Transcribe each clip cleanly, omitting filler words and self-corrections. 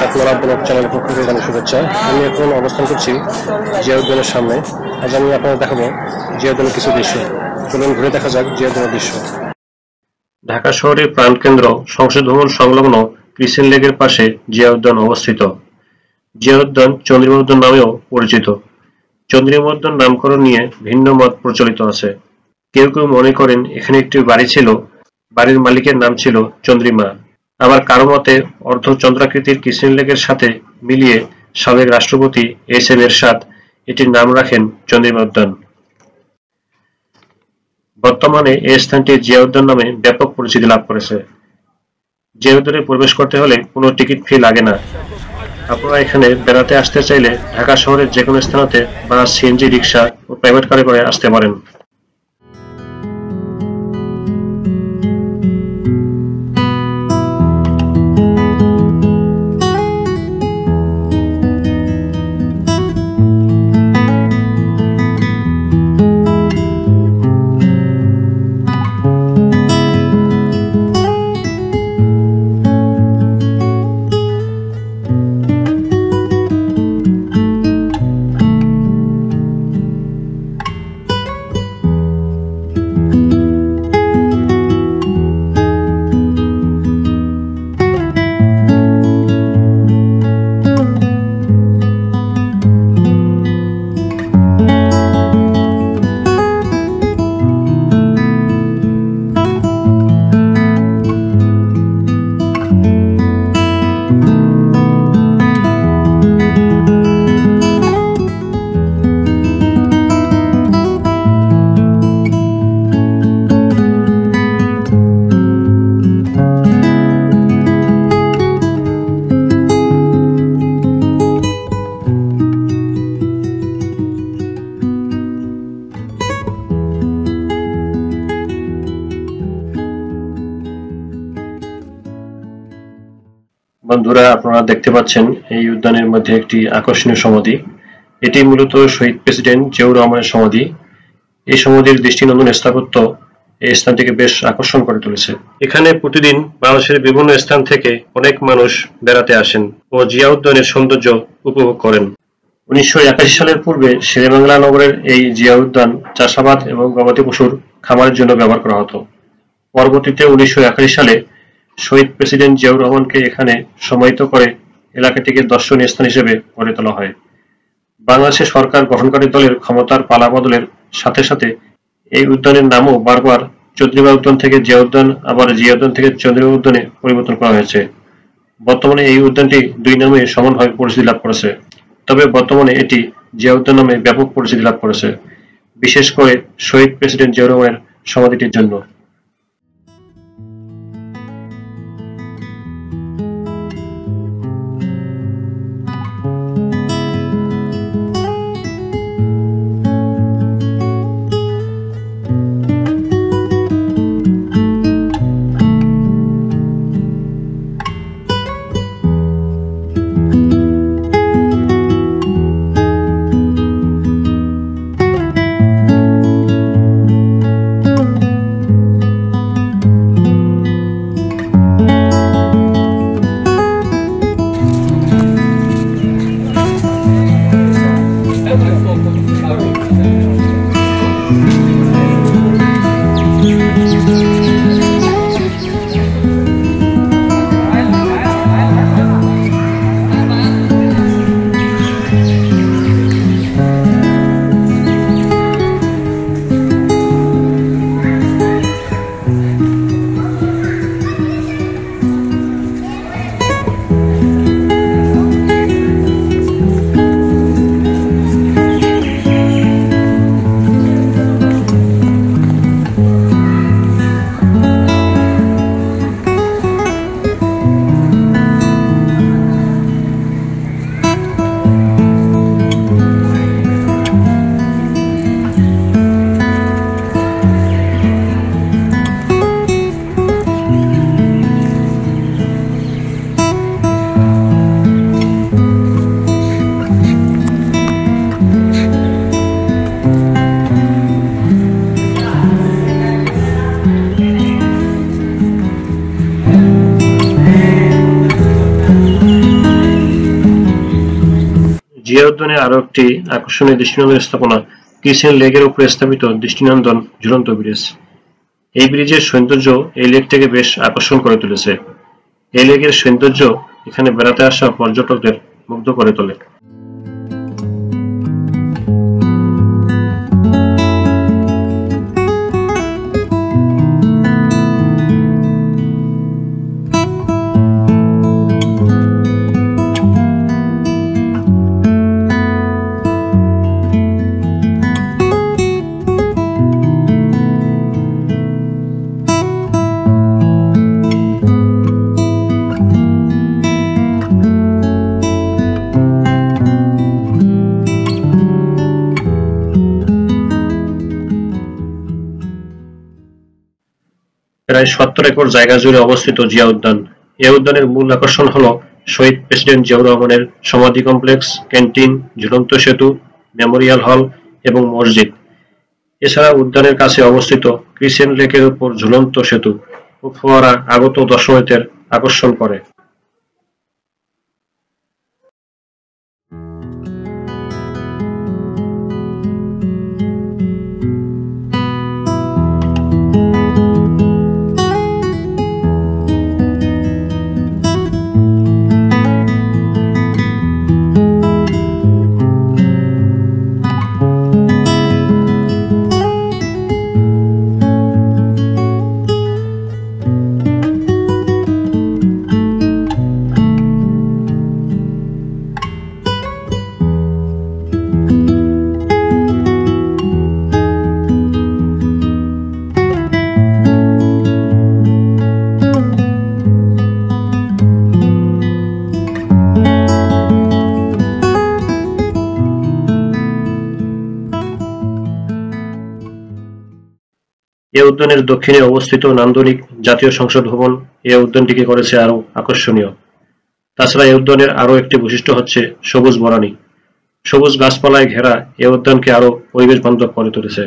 আপনারা blog channel পক্ষ থেকে জানাই শুভেচ্ছা। আমি এখন অবস্থান করছি জিয়া উদ্যানের সামনে। আজ আমি আপনাদের দেখাবো জিয়া উদ্যানের কিছু দৃশ্য। চলুন ঘুরে দেখা যাক জিয়া উদ্যানের দৃশ্য। ঢাকা শহরের প্রাণকেন্দ্র সংসদ ভবন সংলগ্ন ক্রিসেন্ট লেকের পাশে জিয়া উদ্যান অবস্থিত। জিয়া উদ্যান চন্দ্রিমা উদ্যান নামেও পরিচিত। চন্দ্রিমা উদ্যান নামকরণ নিয়ে ভিন্ন মত প্রচলিত আছে। কেউ কেউ মনে করেন এখানে একটি বাড়ি ছিল, বাড়ির মালিকের নাম ছিল চন্দ্রিমা। আবার কারো মতে অর্ধচন্দ্রাকৃতির ক্রিসেন্ট লেকের সাথে মিলিয়ে সাবেক রাষ্ট্রপতি এস.এম. এরশাদ এটির নাম রাখেন চন্দ্রিমা উদ্যান। বর্তমানে এই স্থানটি জিয়া উদ্যান নামে ব্যাপক পরিচিতি লাভ করেছে। জিয়া উদ্যানে প্রবেশ করতে হলে কোনো টিকিট ফি লাগে না। আপনারা এখানে বেড়াতে আসতে চাইলে ঢাকা শহরের যে কোনো স্থানতে বাস, সিএনজি, রিক্সা ও প্রাইভেট কারে করে আসতে পারেন। বন্ধুরা, আপনারা দেখতে পাচ্ছেন এই উদ্যানের মধ্যে একটি আকর্ষণীয় সমাধি। এটি মূলত শহীদ প্রেসিডেন্ট জিয়াউর রহমানের সমাধি। এই সমাধির দৃষ্টিনন্দন স্থাপত্য এই স্থানটিকে বেশ আকর্ষণ করে তুলেছে। এখানে প্রতিদিন বাংলাদেশের বিভিন্ন স্থান থেকে অনেক মানুষ বেড়াতে আসেন ও জিয়া উদ্যানের সৌন্দর্য উপভোগ করেন। 1981 সালের পূর্বে শেরেবাংলা নগরের এই জিয়া উদ্যান চাষাবাদ এবং গবাদি পশুর খামারের জন্য ব্যবহার করা হতো। পরবর্তীতে 1981 সালে শহীদ প্রেসিডেন্ট জিয়াউর রহমানকে এখানে সমাহিত করে এলাকাটিকে দর্শনীয় স্থান হিসেবে গড়ে তোলা হয়। বাংলাদেশের সরকার গঠনকারী দলের ক্ষমতার পালাবদলের সাথে সাথে এই উদ্যানের নামও বারবার চন্দ্রিমা উদ্যান থেকে জিয়া উদ্যান, আবার জিয়া উদ্যান থেকে চন্দ্রিমা উদ্যানে পরিবর্তন করা হয়েছে। বর্তমানে এই উদ্যানটি দুই নামে সমানভাবে পরিচিতি লাভ করেছে। তবে বর্তমানে এটি জিয়া উদ্যান নামে ব্যাপক পরিচিতি লাভ করেছে, বিশেষ করে শহীদ প্রেসিডেন্ট জিয়াউর রহমানের সমাধিটির জন্য। জিয়া উদ্যানে আরো একটি আকর্ষণীয় দৃষ্টিনন্দন স্থাপনা ক্রিসেন্ট লেকের উপরে স্থাপিত দৃষ্টিনন্দন ঝুলন্ত ব্রিজ। এই ব্রিজের সৌন্দর্য এই লেকটাকে বেশ আকর্ষণ করে তুলেছে। এই লেকের সৌন্দর্য এখানে বেড়াতে আসা পর্যটকদের মুগ্ধ করে তোলে। প্রায় 70 একর জায়গা জুড়ে অবস্থিত জিয়া উদ্যান। এই উদ্যানের মূল আকর্ষণ হলো শহীদ প্রেসিডেন্ট জিয়াউর রহমানের সমাধি কমপ্লেক্স, ক্যান্টিন, ঝুলন্ত সেতু, মেমোরিয়াল হল এবং মসজিদ। এছাড়া উদ্যানের কাছে অবস্থিত ক্রিসেন্ট লেকের উপর ঝুলন্ত সেতু ও ফোয়ারা আগত দর্শনার্থীদের আকর্ষণ করে। এই উদ্যানের দক্ষিণে অবস্থিত নান্দনিক জাতীয় সংসদ ভবন এই উদ্যানটিকে করেছে আরো আকর্ষণীয়। তাছাড়া এই উদ্যানের আরো একটি বৈশিষ্ট্য হচ্ছে সবুজ বনানী। সবুজ গাছপালায় ঘেরা এই উদ্যানকে আরো পরিবেশ বান্ধব করে তুলেছে,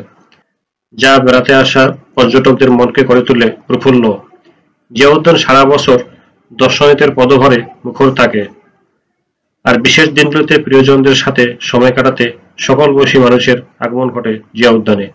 যা বেড়াতে আসা পর্যটকদের মনকে করে তুলে প্রফুল্ল। জিয়া উদ্যান সারা বছর দর্শনার্থীদের পদভারে মুখর থাকে, আর বিশেষ দিনগুলোতে প্রিয়জনদের সাথে সময় কাটাতে সকল বয়সী মানুষের আগমন ঘটে জিয়া উদ্যানে।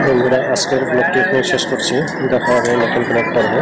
বন্ধুরা, আজকের ব্লগটি এখানে শেষ করছি। দেখা হবে নতুন কোনো পর্বে।